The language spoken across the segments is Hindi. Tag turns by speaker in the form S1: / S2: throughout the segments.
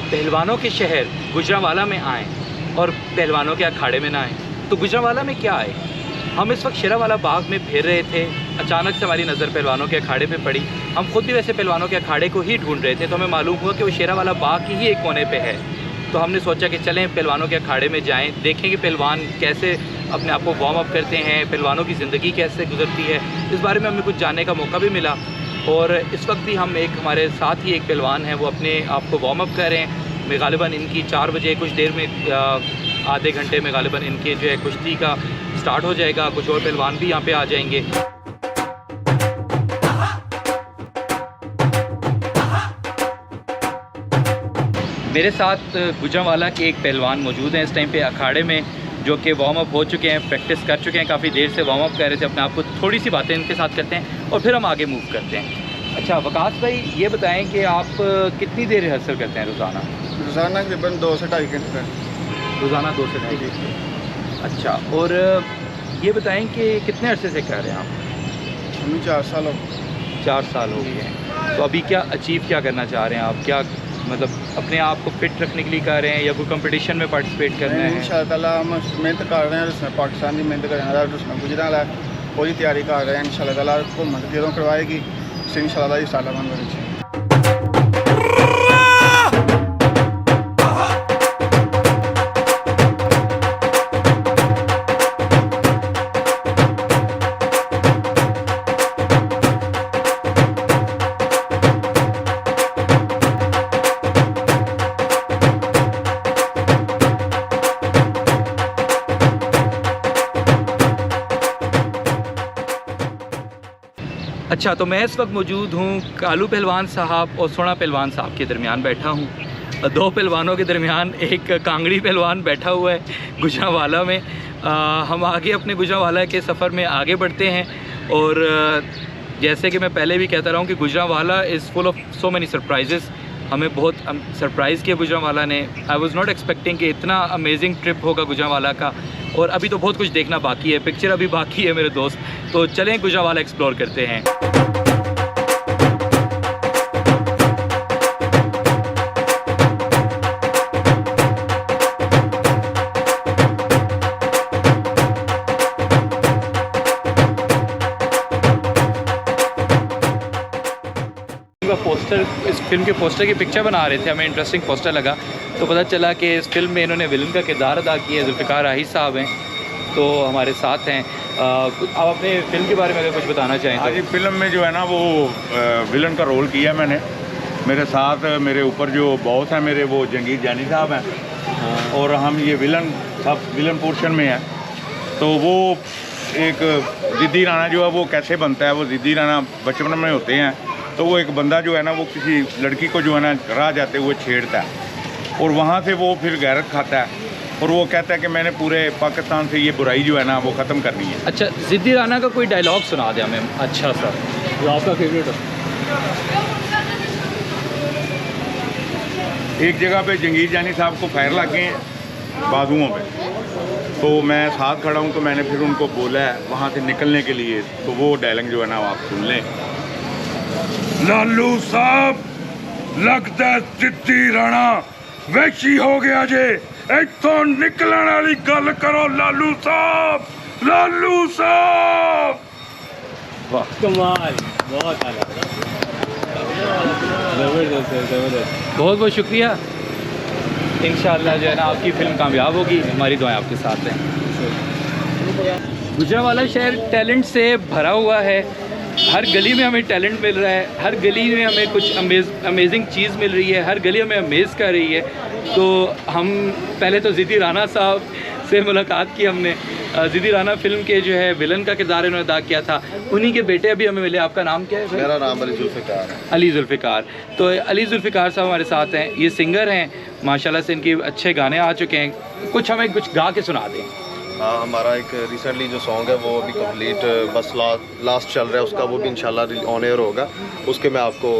S1: पहलवानों के शहर गुजरांवाला में आएँ और पहलवानों के अखाड़े में ना आएँ, तो गुजरांवाला में क्या आए? हम इस वक्त शेरावाला बाग में फिर रहे थे, अचानक से हमारी नज़र पहलवानों के अखाड़े पे पड़ी। हम खुद भी वैसे पहलवानों के अखाड़े को ही ढूंढ रहे थे, तो हमें मालूम हुआ कि वो शेरावाला बाग की ही एक कोने पे है। तो हमने सोचा कि चलें पहलवानों के अखाड़े में जाएं, देखें कि पहलवान कैसे अपने आप को वार्म अप करते हैं, पहलवानों की ज़िंदगी कैसे गुजरती है। इस बारे में हमें कुछ जानने का मौका भी मिला। और इस वक्त भी हम हमारे साथ ही एक पहलवान हैं, वो अपने आप को वार्म अप कर रहे हैं। मैं गालिबन इनकी 4 बजे कुछ देर में आधे घंटे में गालिबन इनके जो है कुश्ती का स्टार्ट हो जाएगा। कुछ और पहलवान भी यहाँ पे आ जाएंगे। मेरे साथ गुजरांवाला के एक पहलवान मौजूद हैं इस टाइम पे अखाड़े में, जो कि वार्म अप हो चुके हैं, प्रैक्टिस कर चुके हैं, काफ़ी देर से वार्म अप कर रहे थे अपने आप को। थोड़ी सी बातें इनके साथ करते हैं और फिर हम आगे मूव करते हैं। अच्छा वकास भाई, ये बताएं कि आप कितनी देर रिहर्सल करते हैं रोज़ाना?
S2: रोज़ाना तकरीबन 2 से 2.5 घंटे। रोज़ाना 2 से 2.5 घंटे।
S1: अच्छा, और ये बताएं कि कितने अरसे से कर रहे हैं आप?
S2: हमें 4 साल हो गए।
S1: 4 साल हो गए हैं। तो अभी क्या क्या करना चाह रहे हैं आप? क्या मतलब अपने आप को फिट रखने के लिए कर रहे हैं या कोई कंपटीशन में पार्टिसिपेट करना है?
S2: इंशाअल्लाह हम मेहनत कर रहे हैं, उसमें पाकिस्तान की मेहनत कर रहे हैं, उसमें गुजरांवाला पूरी तैयारी कर रहे हैं। इंशाअल्लाह हुकूमत गिरों करवाएगी, इंशाअल्लाह इस साल बन बनी।
S1: अच्छा, तो मैं इस वक्त मौजूद हूँ कालू पहलवान साहब और सोना पहलवान साहब के दरमियान बैठा हूँ। 2 पहलवानों के दरमियान एक कांगड़ी पहलवान बैठा हुआ है गुजरांवाला में। हम आगे अपने गुजरांवाला के सफ़र में आगे बढ़ते हैं। और जैसे कि मैं पहले भी कहता रहा हूँ कि Gujranwala is full of so many surprises. हमें बहुत सरप्राइज़ किया गुजरांवाला ने। आई वॉज़ नॉट एक्सपेक्टिंग कि इतना अमेजिंग ट्रिप होगा गुजरांवाला का। और अभी तो बहुत कुछ देखना बाकी है, पिक्चर अभी बाकी है मेरे दोस्त। तो चलें गुजरांवाला एक्सप्लोर करते हैं। पोस्टर, इस फिल्म के पोस्टर की पिक्चर बना रहे थे, हमें इंटरेस्टिंग पोस्टर लगा तो पता चला कि इस फिल्म में इन्होंने विलन का किरदार अदा किया है। जुल्फ़िकार राही साहब हैं, तो हमारे साथ हैं। आप अपने फिल्म के बारे में अगर कुछ बताना चाहें?
S3: हाँ जी, फिल्म में जो है ना वो विलन का रोल किया मैंने। मेरे साथ मेरे ऊपर जो बॉस हैं मेरे, वो जंगीर जानी साहब हैं। और हम ये विलन पोर्शन में है। तो वो एक ज़िद्दी राना जो है वो कैसे बनता है, वो ज़िद्दी राना बचपन में होते हैं। तो वो एक बंदा जो है ना वो किसी लड़की को जो है ना राह जाते हुए छेड़ता है और वहाँ से वो फिर गैरत खाता है और वो कहता है कि मैंने पूरे पाकिस्तान से ये बुराई जो है ना वो ख़त्म करनी है।
S1: अच्छा, ज़िद्दी राना का कोई डायलॉग सुना दे हमें अच्छा सा, जो आपका फेवरेट हो।
S3: एक जगह पे जंगीर जानी साहब को फायर लग गए बाजुओं पे, तो मैं साथ खड़ा हूँ। तो मैंने फिर उनको बोला है वहाँ से निकलने के लिए। तो वो डायलॉग जो है ना वो आप सुन लें।
S4: लालू साहब, लगता है ज़िद्दी राणा वैशी हो गया जे, इत्थों निकलने वाली गल करो लालू साहब, लालू साहब।
S1: वाह,
S5: कमाल, बहुत आला, ज़बरदस्त है, ज़बरदस्त।
S1: बहुत बहुत शुक्रिया। इंशाअल्लाह जो है ना आपकी फ़िल्म कामयाब होगी, हमारी दुआएं आपके साथ हैं। गुजरांवाला शहर टैलेंट से भरा हुआ है। हर गली में हमें टैलेंट मिल रहा है, हर गली में हमें कुछ अमेजिंग चीज़ मिल रही है, हर गली हमें अमेज़ कर रही है। तो हम पहले तो ज़िद्दी राना साहब से मुलाकात की हमने। ज़िद्दी राना फिल्म के जो है विलन का किरदार इन्होंने अदा किया था। उन्हीं के बेटे अभी हमें मिले। आपका नाम क्या है?
S2: मेरा नाम अली जुल्फ़िकार है।
S1: अली जुल्फ़िकार। तो अली जुल्फ़िकार साहब हमारे साथ हैं। ये सिंगर हैं, माशाल्लाह से इनके अच्छे गाने आ चुके हैं। कुछ हमें कुछ गा के सुना दें।
S6: हाँ, हमारा एक रिसेंटली जो सॉन्ग है वो अभी कंप्लीट बस लास्ट चल रहा है उसका, वो भी इंशाल्लाह ऑन एयर होगा। उसके मैं आपको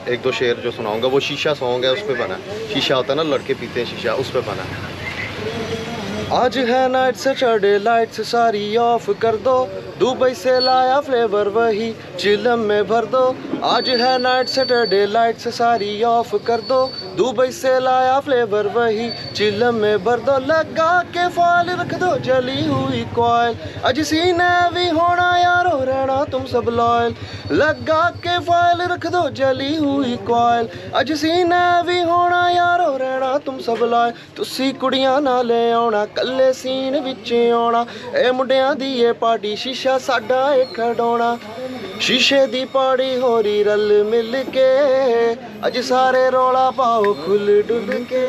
S6: 1-2 शेर जो सुनाऊंगा। वो शीशा सॉन्ग है, उस पर बना है। शीशा होता है ना, लड़के पीते हैं शीशा, उस पर बना है। आज है नाइट सैटरडे लाइट्स सारी ऑफ कर दो दुबई से लाया फ्लेवर वही चिलम में भर दो आज है नाइट सैटरडे लाइट्स सारी ऑफ कर दो दुबई से लाया फ्लेवर वही चिलम में भर दो लगा के फॉल रख दो जली हुई कॉयल अज सीने भी होना यारो रहना तुम सब लॉयल लगा के फॉल रख दो जली हुई कॉयल अज सीने भी होना यारो रहना तुम सब लॉयल तुसी कुड़ियां ना ले आउणा कल्ले सीन विच आउणा ए मुंडियां दी ए पार्टी शीशा साडा ए खड़ाउणा शीशे दी पाड़ी होरी रल मिल के अज सारे रौला पाओ खुल डुल के